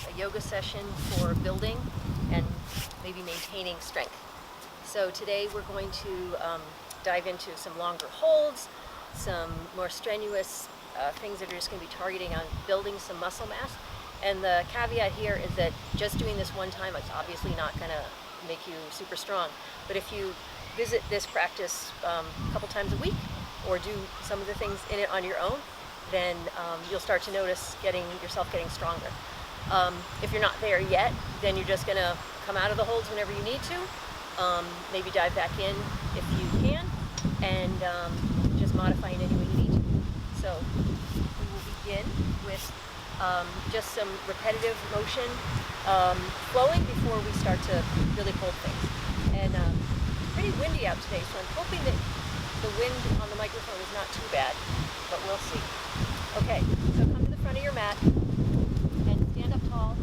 a yoga session for building and maybe maintaining strength. So today we're going to dive into some longer holds, some more strenuous things that are just going to be targeting on building some muscle mass. And the caveat here is that just doing this one time, it's obviously not going to make you super strong. But if you visit this practice a couple times a week or do some of the things in it on your own, then you'll start to notice yourself getting stronger. If you're not there yet, then you're just going to come out of the holds whenever you need to, maybe dive back in if you can, and just modify in any way you need to. So we will begin with just some repetitive motion flowing before we start to really hold things. And it's pretty windy out today, so I'm hoping that the wind on the microphone is not too bad, but we'll see. Okay, so come to the front of your mat and stand up tall.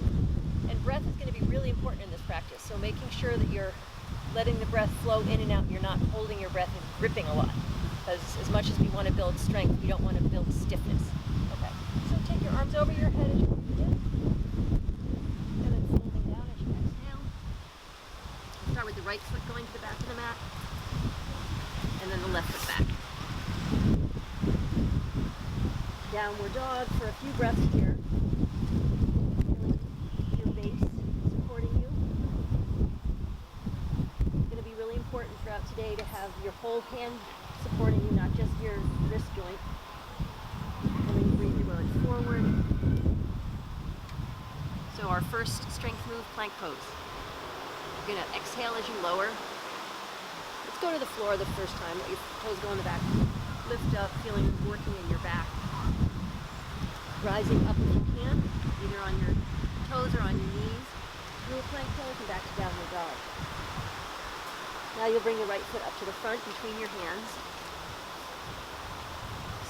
And breath is going to be really important in this practice, so making sure that you're letting the breath flow in and out and you're not holding your breath and gripping a lot. Because as much as we want to build strength, we don't want to build stiffness. Okay, so take your arms over your head as you begin, and then folding down as you exhale. Start with the right foot going to the back of the mat, and then the left foot back. Downward dog for a few breaths here. Feeling your base supporting you. It's going to be really important throughout today to have your whole hand supporting you, not just your wrist joint. And then breathe your belly forward. So our first strength move, plank pose. You're going to exhale as you lower. Let's go to the floor the first time. Let your toes go in the back. Lift up, feeling working in your back. Rising up if you can, either on your toes or on your knees. Through a plank pose and back to downward dog. Now you'll bring the right foot up to the front between your hands.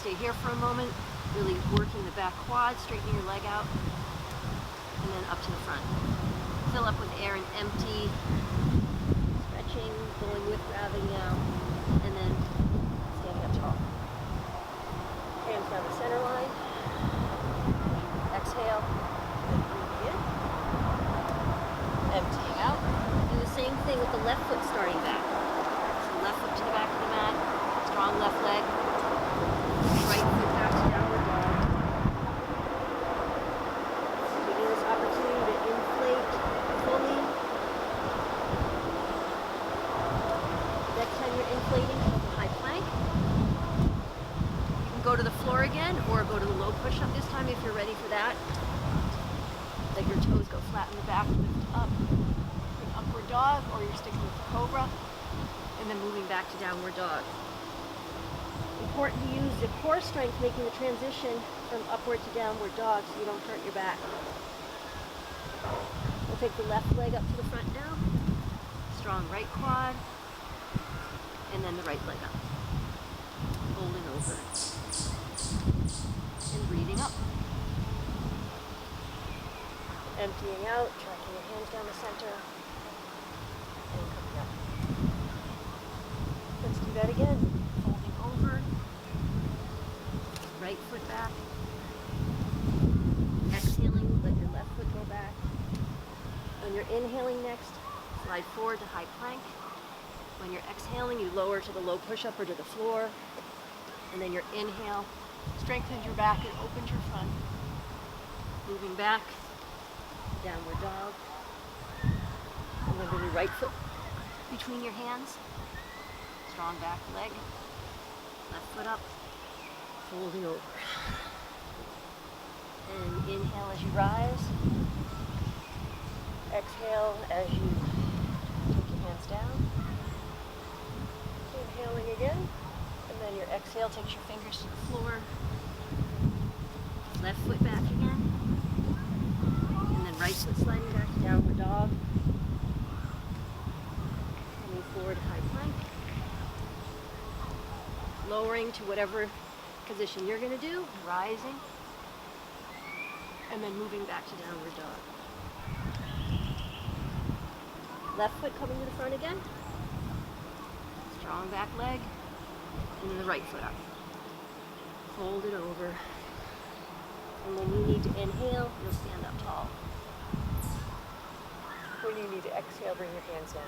Stay here for a moment, really working the back quad, straightening your leg out, and then up to the front. Fill up with air and empty, stretching, going with gravity now, and then standing up tall. Hands down the center line. Exhale, and breathe in, emptying out. Do the same thing with the left foot starting back. So left foot to the back of the mat, strong left leg, right foot back to downward dog. Taking this opportunity to inflate fully. Next time you're inflating, come to high plank. Go to the floor again, or go to the low push-up this time if you're ready for that. Let your toes go flat in the back, lift up. An upward dog, or you're sticking with the cobra, and then moving back to downward dog. Important to use the core strength making the transition from upward to downward dog so you don't hurt your back. We'll take the left leg up to the front now. Strong right quad, and then the right leg up. Folding over. And breathing up. Emptying out, tracking your hands down the center, and coming up. Let's do that again. Folding over. Right foot back. Exhaling, let your left foot go back. When you're inhaling next, slide forward to high plank. When you're exhaling, you lower to the low push-up or to the floor. And then your inhale strengthens your back and opens your front. Moving back, downward dog. And then bring your right foot between your hands. Strong back leg. Left foot up. Folding over. And inhale as you rise. Exhale as you take your hands down. Inhaling again. And then your exhale takes your fingers to the floor. Left foot back again. And then right foot sliding back to downward dog. Coming forward, high plank. Lowering to whatever position you're going to do. Rising. And then moving back to downward dog. Left foot coming to the front again. Strong back leg. And then the right foot up. Fold it over. And when you need to inhale, you'll stand up tall. When you need to exhale, bring your hands down.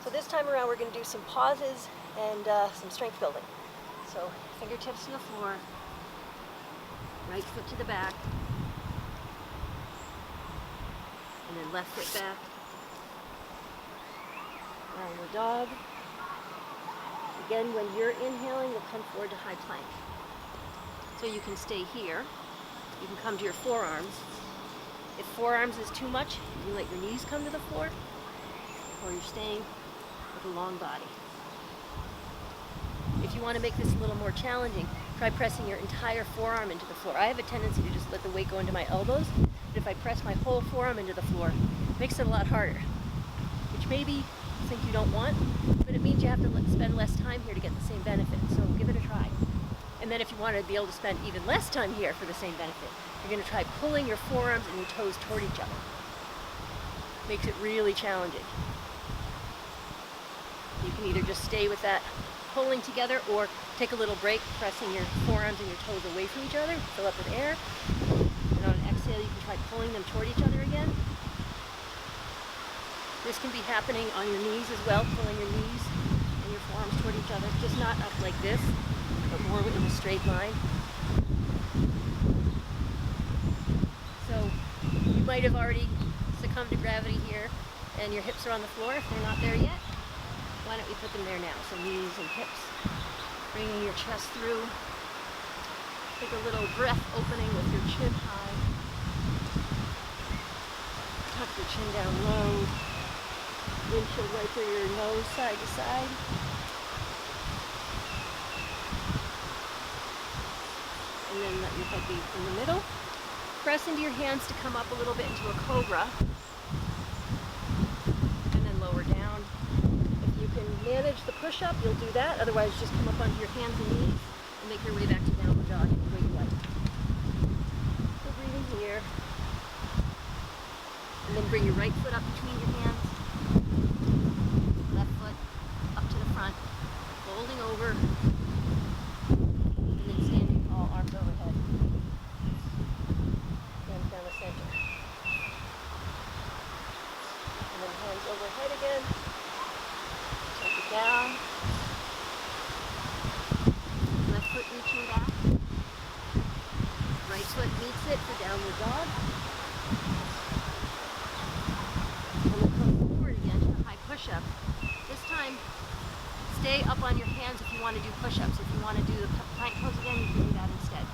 So this time around, we're going to do some pauses and some strength building. So fingertips to the floor, right foot to the back, and then left foot back. Downward dog. Again, when you're inhaling, you'll come forward to high plank. So you can stay here. You can come to your forearms. If forearms is too much, you let your knees come to the floor, or you're staying with a long body. If you want to make this a little more challenging, try pressing your entire forearm into the floor. I have a tendency to just let the weight go into my elbows, but if I press my whole forearm into the floor, it makes it a lot harder, which maybe you think you don't want, but it means you have to spend less time here to get the same benefit, so give it a try. And then if you want to be able to spend even less time here for the same benefit, you're going to try pulling your forearms and your toes toward each other. Makes it really challenging. You can either just stay with that pulling together or take a little break, pressing your forearms and your toes away from each other, fill up with air. And on an exhale, you can try pulling them toward each other again. This can be happening on your knees as well, pulling your knees and your forearms toward each other, just not up like this, but more in a straight line. So you might have already succumbed to gravity here and your hips are on the floor. If they're not there yet, why don't we put them there now? So knees and hips, bringing your chest through. Take a little breath opening with your chin high. Tuck your chin down low. Windshield wiper your nose side to side. And then let your head be in the middle. Press into your hands to come up a little bit into a cobra. And then lower down. If you can manage the push-up, you'll do that. Otherwise, just come up onto your hands and knees and make your way back to downward dog any way you like. So breathing here. And then bring your right foot up between your hands. Left foot up to the front. Folding over. And then standing tall, arms overhead. Hands down the center. And then hands overhead again. Take it down. Left foot reaching back. Right foot meets it for downward dog. And we'll come forward again to a high push-up. This time, stay up on your hands if you want to do push-ups. If you want to do the plank pose again, you can do that instead.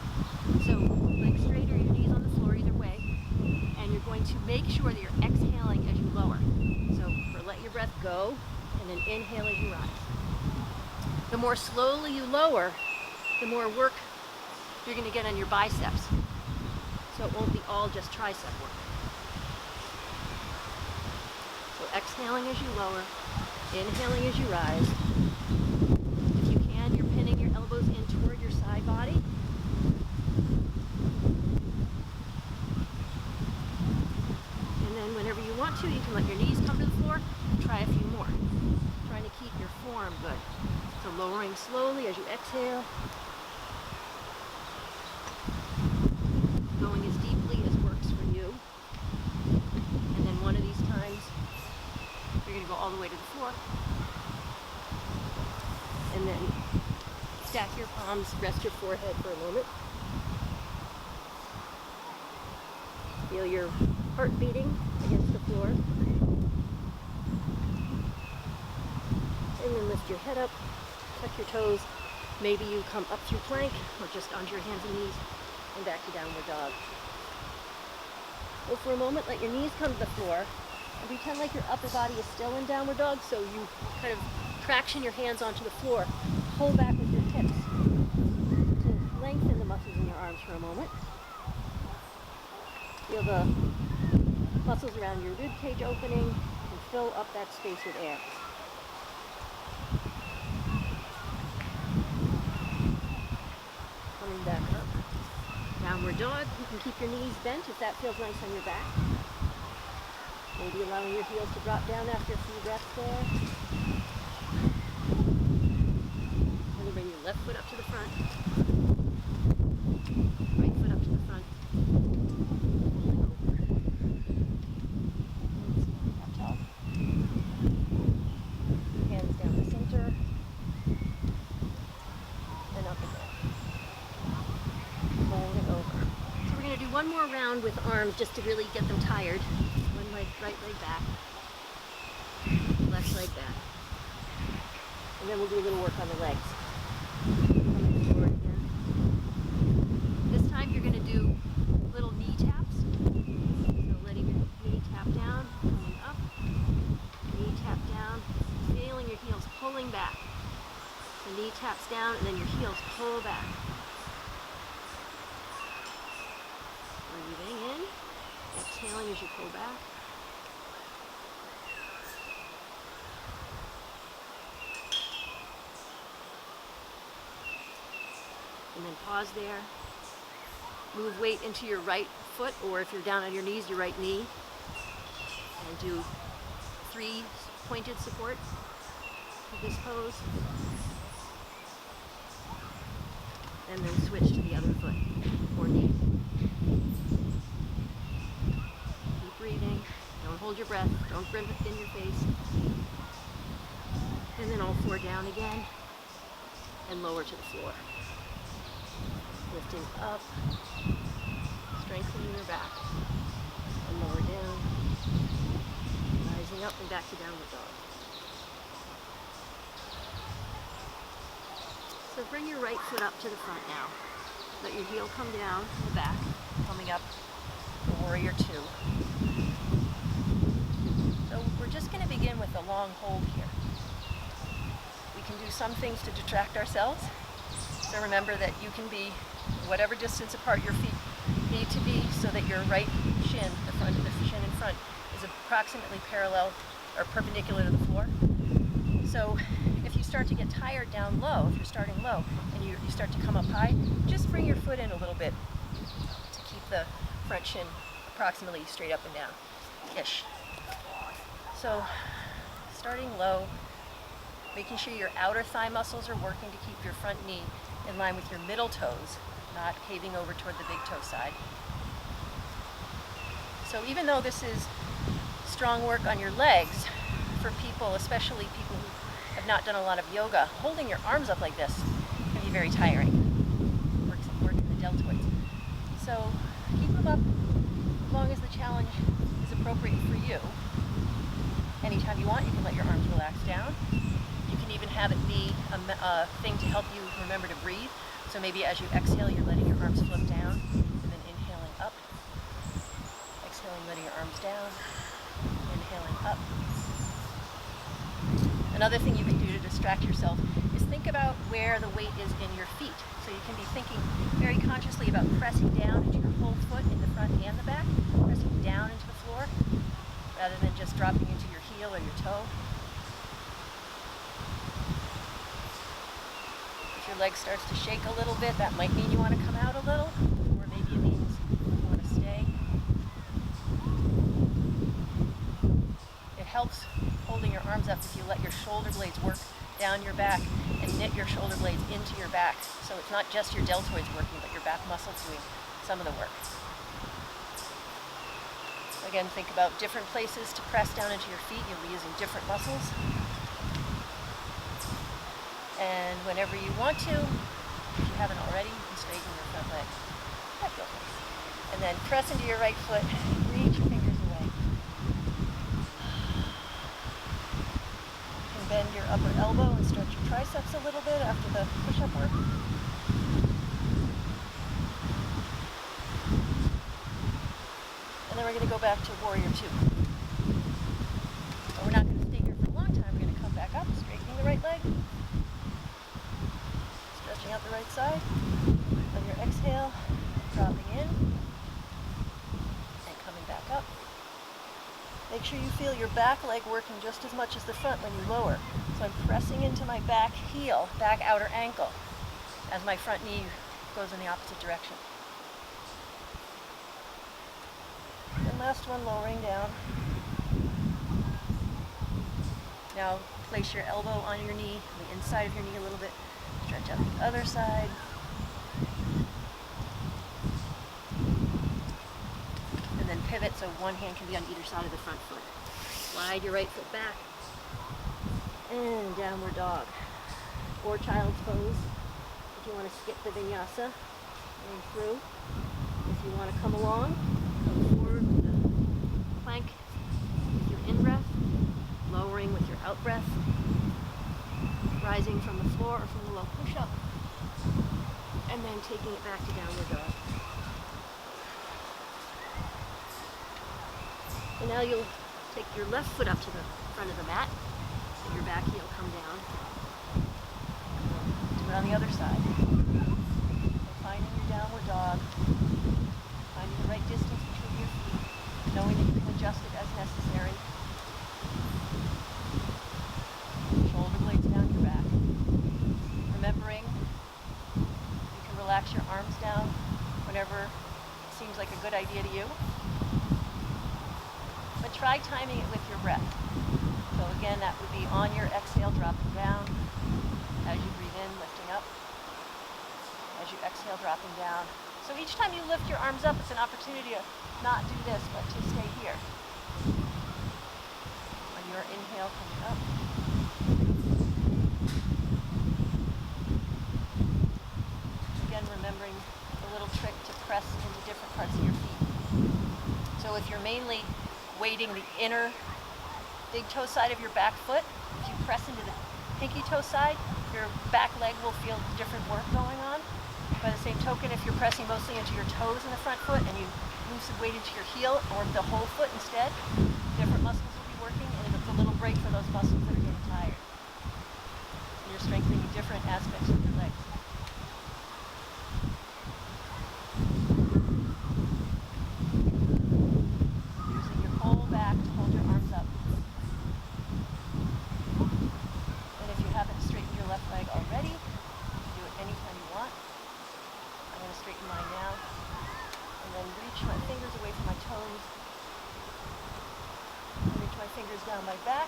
So, legs straight or your knees on the floor, either way. And you're going to make sure that you're exhaling as you lower. So, let your breath go, and then inhale as you rise. The more slowly you lower, the more work you're going to get on your biceps. So it won't be all just tricep work. So exhaling as you lower, inhaling as you rise. If you can, you're pinning your elbows in toward your side body. And then whenever you want to, you can let your knees come to the floor and try a few more. Trying to keep your form good. So lowering slowly as you exhale. Going as deeply as works for you. And then one of these times, you're going to go all the way to the floor. And then stack your palms, rest your forehead for a moment. Feel your heart beating against the floor. And then lift your head up, tuck your toes. Maybe you come up through plank or just onto your hands and knees and back to downward dog. Well, for a moment, let your knees come to the floor and pretend like your upper body is still in downward dog, so you kind of traction your hands onto the floor. Pull back with your hips to lengthen the muscles in your arms for a moment. Feel the muscles around your rib cage opening and fill up that space with air. Coming back up. Downward dog. You can keep your knees bent if that feels nice on your back. Maybe allowing your heels to drop down after a few breaths there. And then bring your left foot up to the front. Right foot up to the front. Rolling over. one more round with arms just to really get them tired. One leg, right leg back, left leg back. And then we'll do a little work on the legs. Coming forward again. This time you're going to do little knee taps. So letting your knee tap down, coming up, knee tap down, feeling your heels pulling back. So knee taps down and then your heels pull back. Breathing in, exhaling as you pull back. And then pause there. Move weight into your right foot, or if you're down on your knees, your right knee. And do 3 pointed support for this pose. And then switch to the other foot or knee. Keep breathing. Don't hold your breath. Don't breathe in your face. And then all 4 down again and lower to the floor. Lifting up, strengthening your back, and lower down, rising up and back to downward dog. So bring your right foot up to the front now. Let your heel come down in the back, coming up for Warrior 2. So we're just going to begin with a long hold here. We can do some things to distract ourselves. So remember that you can be whatever distance apart your feet need to be so that your right shin, the front of the shin in front, is approximately parallel or perpendicular to the floor. So if you start to get tired down low, if you're starting low and you start to come up high, just bring your foot in a little bit to keep the front shin approximately straight up and down-ish. So starting low, making sure your outer thigh muscles are working to keep your front knee in line with your middle toes, not caving over toward the big toe side. So even though this is strong work on your legs, for people, especially people who have not done a lot of yoga, holding your arms up like this can be very tiring. Work in the deltoids. So keep them up as long as the challenge is appropriate for you. Anytime you want, you can let your arms relax down. You can even have it be a thing to help you remember to breathe. So maybe as you exhale, you're letting your arms float down, and then inhaling up. Exhaling, letting your arms down. Inhaling up. Another thing you can do to distract yourself is think about where the weight is in your feet. So you can be thinking very consciously about pressing down into your whole foot in the front and the back, pressing down into the floor, rather than just dropping into your heel or your toe. If your leg starts to shake a little bit, that might mean you want to come out a little, or maybe it means you want to stay. It helps holding your arms up if you let your shoulder blades work down your back and knit your shoulder blades into your back. So it's not just your deltoids working, but your back muscles doing some of the work. Again, think about different places to press down into your feet. You'll be using different muscles. And whenever you want to, if you haven't already, you can straighten your front leg. That feels nice. And then press into your right foot, reach your fingers away. You can bend your upper elbow and stretch your triceps a little bit after the push-up work. And then we're going to go back to Warrior 2. But we're not going to stay here for a long time. We're going to come back up, straightening the right leg. Stretching out the right side. On your exhale, dropping in. And coming back up. Make sure you feel your back leg working just as much as the front when you lower. So I'm pressing into my back heel, back outer ankle, as my front knee goes in the opposite direction. And last one, lowering down. Now place your elbow on your knee, the inside of your knee a little bit. Stretch out the other side. And then pivot so one hand can be on either side of the front foot. Slide your right foot back. And downward dog. Or child's pose. If you want to skip the vinyasa, going through. If If you want to come along, come forward with the plank with your in-breath, lowering with your out-breath, rising from the floor or from the low push-up, and then taking it back to downward dog. And now you'll take your left foot up to the front of the mat, let your back heel come down. Do it on the other side. So finding your downward dog, finding the right distance between your feet, knowing that you can adjust it as necessary. Shoulder blades down your back. Remembering you can relax your arms down whenever it seems like a good idea to you. But try timing it with your breath. So again, that would be on your exhale, dropping down. As you breathe in, lifting up. As you exhale, dropping down. So each time you lift your arms up, it's an opportunity to not do this, but to stay here. On your inhale, coming up. Again, remembering the little trick to press into different parts of your feet. So if you're mainly weighting the inner big toe side of your back foot, if you press into the pinky toe side, your back leg will feel different work going on. By the same token, if you're pressing mostly into your toes in the front foot and you move some weight into your heel or the whole foot instead, different muscles will be working, and it's a little break for those muscles that are getting tired. And you're strengthening different aspects of your legs. Using your whole back to hold your arms up. And if you haven't straightened your left leg already, you can do it anytime you want. I'm going to straighten mine now, and then reach my fingers away from my toes, and reach my fingers down my back,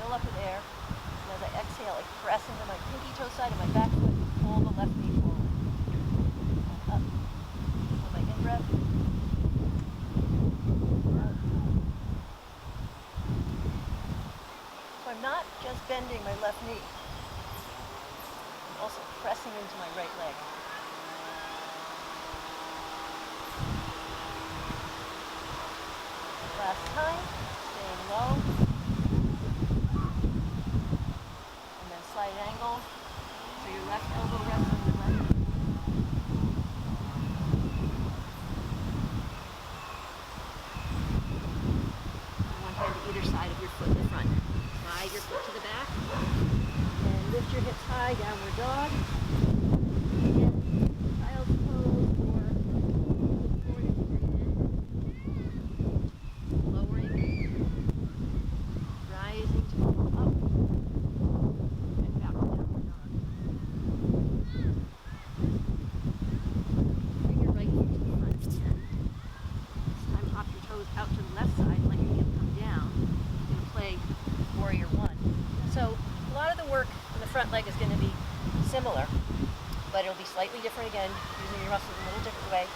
fill up with air, and as I exhale, I press into my pinky toe side of my back foot and pull the left knee forward, and up, with my in-breath, out. So I'm not just bending my left knee, also pressing into my right leg. Last time, staying low. And then slight angle. So your left elbow rests on your left. One hand to either side of your foot in the front. Slide your foot to the back. Lift your hips high, downward dog. Again, child's pose or forward as you breathe in. Lowering, rising to pull up, and back to downward dog. Bring your right foot to the front again. This time hop your toes out to the left side, let your heel come down. You can play warrior one. So a lot of the work on the front leg is going to be similar, but it'll be slightly different again, using your muscles in a little different way,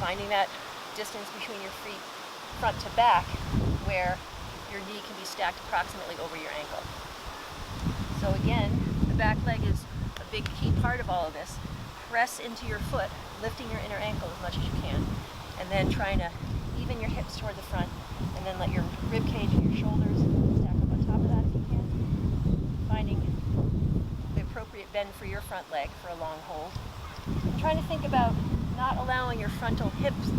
finding that distance between your feet front to back where your knee can be stacked approximately over your ankle. So again, the back leg is a big key part of all of this. Press into your foot, lifting your inner ankle as much as you can, and then trying to even your hips toward the front, and then let your rib cage and your shoulders stack up on top of that if you can. Finding the appropriate bend for your front leg for a long hold. And trying to think about not allowing your frontal hips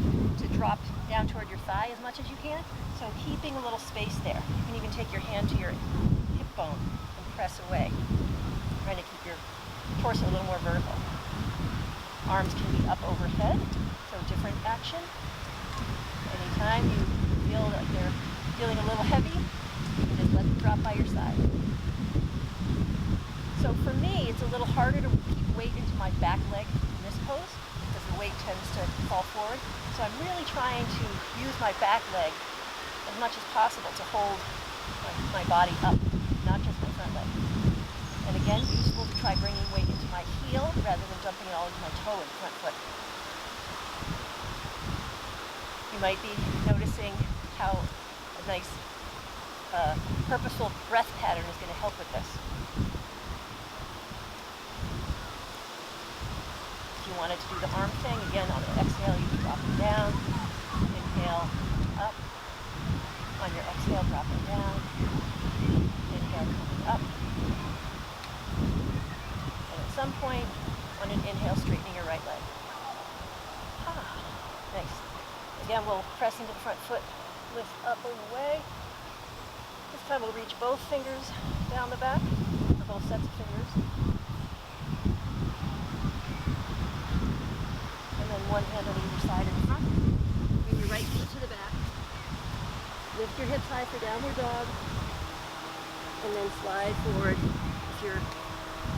to drop down toward your thigh as much as you can. So keeping a little space there. You can even take your hand to your hip bone and press away. Trying to keep your torso a little more vertical. Arms can be up overhead, so different action. Anytime you feel like they're feeling a little heavy, you can just let them drop by your side. So for me, it's a little harder to keep weight into my back leg in this pose because the weight tends to fall forward. So I'm really trying to use my back leg as much as possible to hold my body up, not just my front leg. And again, useful to try bringing weight into my heel rather than dumping it all into my toe in the front foot. You might be noticing how a nice purposeful breath pattern is going to help with this. you wanted to do the arm thing, again, on the exhale, you drop it down. Inhale, up. On your exhale, drop it down. Inhale, coming up. And at some point, on an inhale, straightening your right leg. Nice. Again, we'll press into the front foot, lift up and away. This time we'll reach both fingers down the back, or both sets of fingers. And then one hand on either side in the front. Bring your right foot to the back. Lift your hips high for downward dog. And then slide forward. If you're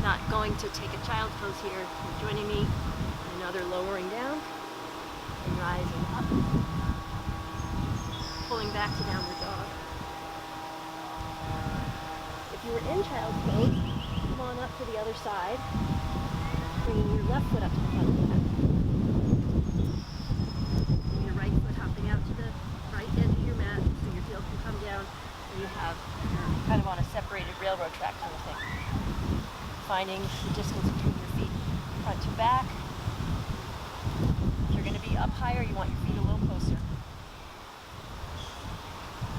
not going to take a child's pose here, you're joining me in another lowering down and rising up. Pulling back to downward dog. If you were in child's pose, come on up to the other side, bringing your left foot up to the front of the mat. Your right foot hopping out to the right edge of your mat so your heel can come down and you're kind of on a separated railroad track kind of thing. Finding the distance between your feet front to back. If you're going to be up higher, you want your feet a little closer.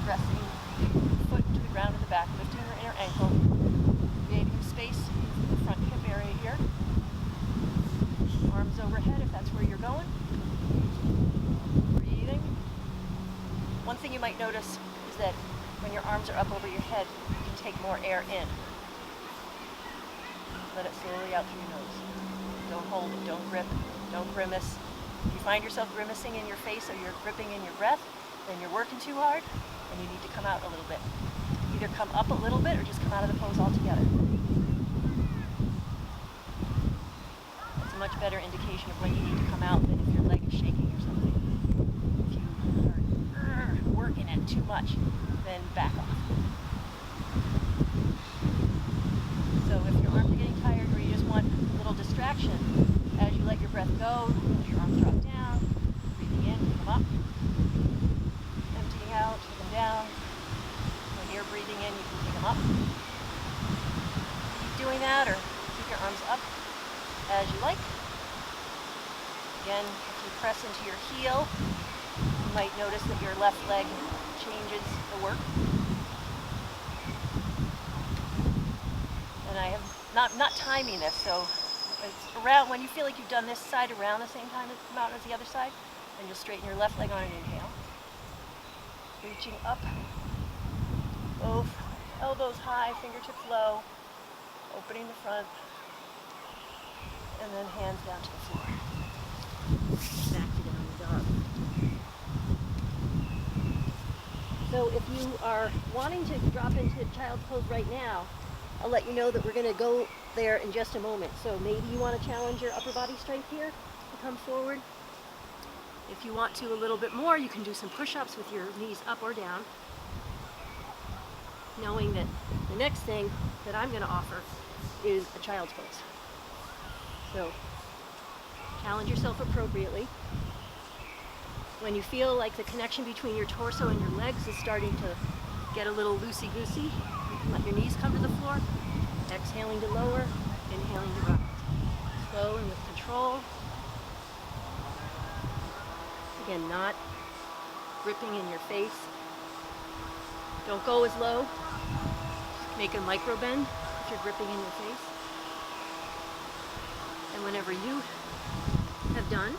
Pressing foot to the ground in the back, lifting your inner ankle, creating space in the front hip area here. Arms overhead if that's where you're going. Breathing. One thing you might notice is that when your arms are up over your head, you can take more air in. Let it slowly out through your nose. Don't hold it, don't grip, don't grimace. If you find yourself grimacing in your face or you're gripping in your breath, then you're working too hard and you need to come out a little bit. Either come up a little bit or just come out of the pose altogether. That's a much better indication of when you need to come out than if your leg is shaking or something. If you are working it too much, then back off. So if your arms are getting tired or you just want a little distraction, as you let your breath go, let your arms drop down, breathing in, pick them up, emptying out, take them down. When you're breathing in, you can pick them up. Keep doing that or keep your arms up as you like. Again, if you press into your heel, you might notice that your left leg changes the work. And I have not timing this, so it's around when you feel like you've done this side around the same time amount as the other side, and you'll straighten your left leg on an inhale. Reaching up, both elbows high, fingertips low, opening the front, and then hands down to the floor. Back to downward dog. So if you are wanting to drop into child's pose right now, I'll let you know that we're going to go there in just a moment. So maybe you want to challenge your upper body strength here to come forward. If you want to a little bit more, you can do some push-ups with your knees up or down, knowing that the next thing that I'm going to offer is a child's pose. So challenge yourself appropriately. When you feel like the connection between your torso and your legs is starting to get a little loosey-goosey, you can let your knees come to the floor, exhaling to lower, inhaling to rise. Slow and with control. Again, not gripping in your face. Don't go as low. Just make a micro bend if you're gripping in your face. And whenever you have done,